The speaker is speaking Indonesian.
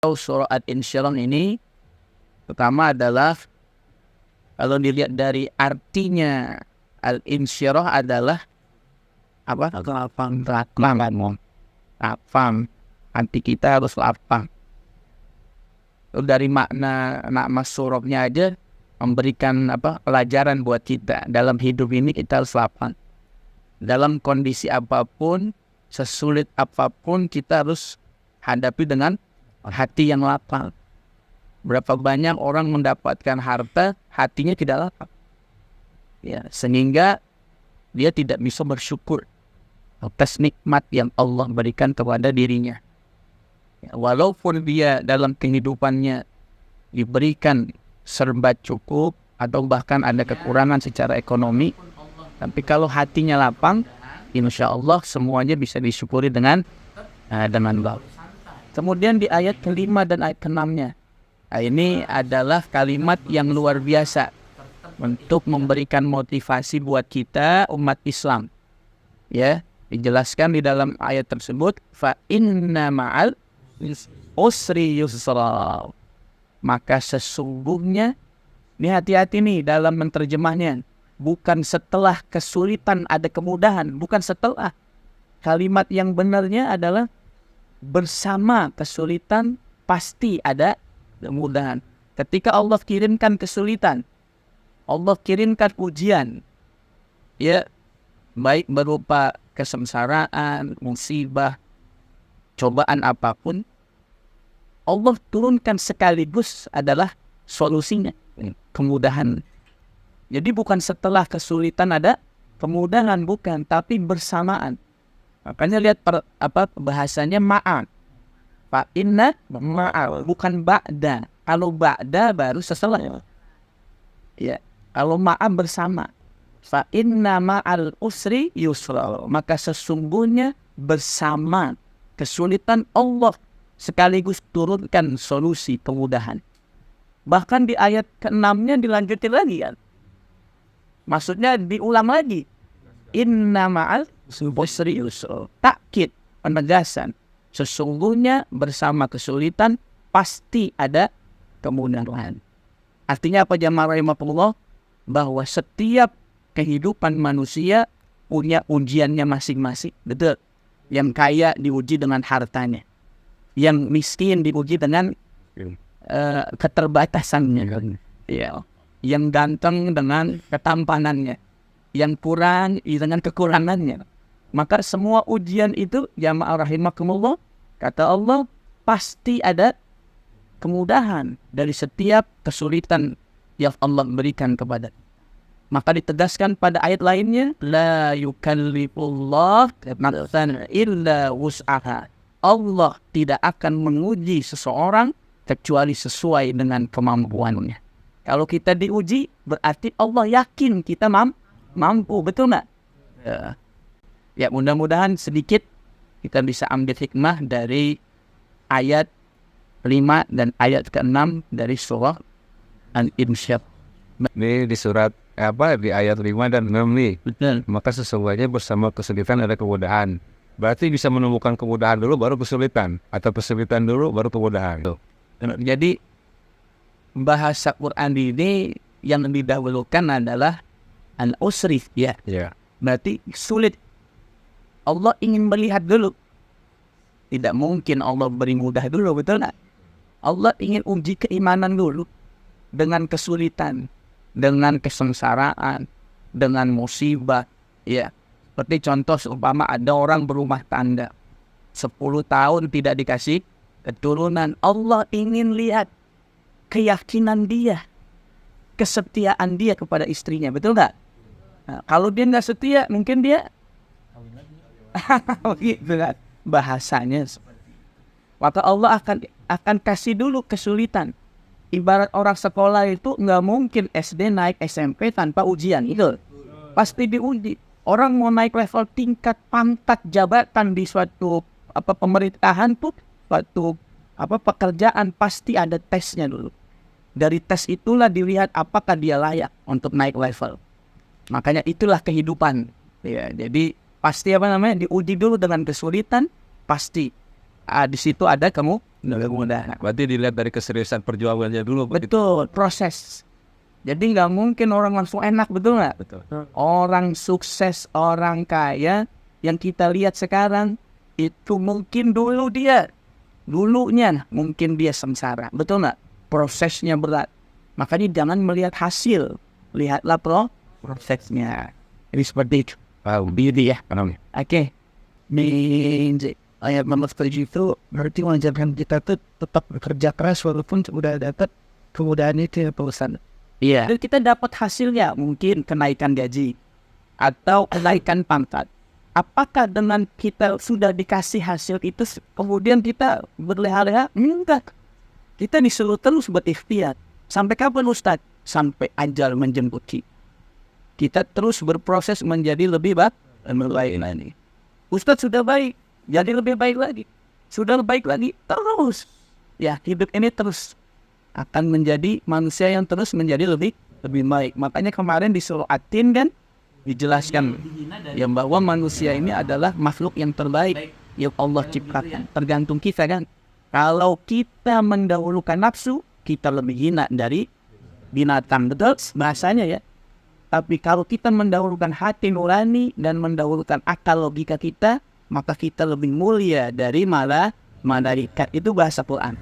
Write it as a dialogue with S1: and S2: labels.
S1: surah Al-Insyirah ini pertama adalah kalau dilihat dari artinya Al-Insyirah adalah apa? Lapang. Lapang. Hati kita harus lapang. Dari makna nama surahnya aja memberikan pelajaran buat kita dalam hidup ini. Kita harus lapang. Dalam kondisi apapun, sesulit apapun, kita harus hadapi dengan hati yang lapang. Berapa banyak orang mendapatkan harta, hatinya tidak lapang, ya, sehingga dia tidak bisa bersyukur atas nikmat yang Allah berikan kepada dirinya. Ya, walaupun dia dalam kehidupannya diberikan serba cukup atau bahkan ada kekurangan secara ekonomi, tapi kalau hatinya lapang, insya Allah semuanya bisa disyukuri dengan baik. Kemudian di ayat kelima dan ayat keenamnya, ini adalah kalimat yang luar biasa untuk memberikan motivasi buat kita umat Islam. Ya, dijelaskan di dalam ayat tersebut, fa inna ma'al usri yusra. Maka sesungguhnya, ini hati-hati nih dalam menerjemahnya. Bukan setelah kesulitan ada kemudahan, bukan setelah. Kalimat yang benarnya adalah bersama kesulitan pasti ada kemudahan. Ketika Allah kirimkan kesulitan, Allah kirimkan ujian, ya, baik berupa kesengsaraan, musibah, cobaan apapun, Allah turunkan sekaligus adalah solusinya, kemudahan. Jadi bukan setelah kesulitan ada kemudahan, bukan, tapi bersamaan. Makanya lihat bahasanya ma'an. Fa inna ma'al, bukan ba'da. Kalau ba'da baru setelah. Ya, kalau ma'al bersama. Fa inna ma'al usri yusra. Maka sesungguhnya bersama kesulitan Allah sekaligus turunkan solusi kemudahan. Bahkan di ayat ke-6-nya dilanjutin lagi kan. Maksudnya diulang lagi. Inna ma'al usri yusra. Takkid, penegasan. Sesungguhnya bersama kesulitan pasti ada kemudahan. Artinya apa jamaah rahimahullah? Bahwa setiap kehidupan manusia punya ujiannya masing-masing. Betul. Yang kaya diuji dengan hartanya. Yang miskin diuji dengan keterbatasannya. Ya. Yang ganteng dengan ketampanannya. Yang kurang dengan kekurangannya. Maka semua ujian itu jamaah rahimakumullah, kata Allah, pasti ada kemudahan dari setiap kesulitan yang Allah berikan kepada. Maka ditegaskan pada ayat lainnya, la yukallifullah nafsan illa wus'aha. Allah tidak akan menguji seseorang kecuali sesuai dengan kemampuannya. Kalau kita diuji, berarti Allah yakin kita mampu, betul nggak? Ya, mudah-mudahan sedikit kita bisa ambil hikmah dari ayat 5 dan ayat ke-6 dari surah Al-Insyirah.
S2: Ini di surat di ayat 5 dan 6 nih.
S1: Betul.
S2: Maka sesungguhnya bersama kesulitan ada kemudahan. Berarti bisa menemukan kemudahan dulu baru kesulitan, atau kesulitan dulu baru kemudahan.
S1: Jadi bahasa Quran ini yang didahulukan adalah al-usri, ya.
S2: Ya.
S1: Berarti sulit. Allah ingin melihat dulu. Tidak mungkin Allah beri mudah dulu, betul nggak? Allah ingin uji keimanan dulu. Dengan kesulitan, dengan kesengsaraan, dengan musibah. Ya. Seperti contoh seumpama ada orang berumah tangga. 10 tahun tidak dikasih keturunan. Allah ingin lihat keyakinan dia, kesetiaan dia kepada istrinya, betul nggak? Nah, kalau dia nggak setia, mungkin dia gitu kan bahasanya seperti itu. Maka Allah akan kasih dulu kesulitan. Ibarat orang sekolah itu nggak mungkin SD naik SMP tanpa ujian, itu pasti diuji. Orang mau naik level tingkat pangkat jabatan di suatu pemerintahan tuh, suatu pekerjaan, pasti ada tesnya dulu. Dari tes itulah dilihat apakah dia layak untuk naik level. Makanya itulah kehidupan. Ya, jadi pasti diuji dulu dengan kesulitan, pasti di situ ada kemudahan.
S2: Berarti dilihat dari keseriusan perjuangannya dulu.
S1: Betul, proses. Jadi nggak mungkin orang langsung enak, betul nggak?
S2: Betul.
S1: Orang sukses, orang kaya yang kita lihat sekarang itu mungkin dulunya mungkin dia sengsara, betul nggak? Prosesnya berat. Makanya jangan melihat hasil, lihatlah prosesnya. Jadi seperti itu. Beauty ya. Oke. Ayat nomor 7 itu berarti mengajarkan kita tuh tetap bekerja keras walaupun sudah dapat kemudahan itu ya Pak Ustaz. Iya. Dan kita dapat hasilnya mungkin kenaikan gaji atau kenaikan pangkat. Apakah dengan kita sudah dikasih hasil itu kemudian kita berleha-leha? Enggak. Kita disuruh terus berikhtiar. Sampai kapan Ustaz? Sampai ajal menjemput kita. Kita terus berproses menjadi lebih baik lagi. Ustaz sudah baik, jadi lebih baik lagi. Sudah baik lagi, terus. Ya, hidup ini terus akan menjadi manusia yang terus menjadi lebih baik. Makanya kemarin di Surah At-Tin kan dijelaskan ya bahwa manusia ini adalah makhluk yang terbaik yang Allah ciptakan. Tergantung kita kan. Kalau kita mendahulukan nafsu, kita lebih hina dari binatang. Betul bahasanya ya. Tapi kalau kita mendahulukan hati nurani dan mendahulukan akal logika kita, maka kita lebih mulia dari malaikat. Itu bahasa Quran.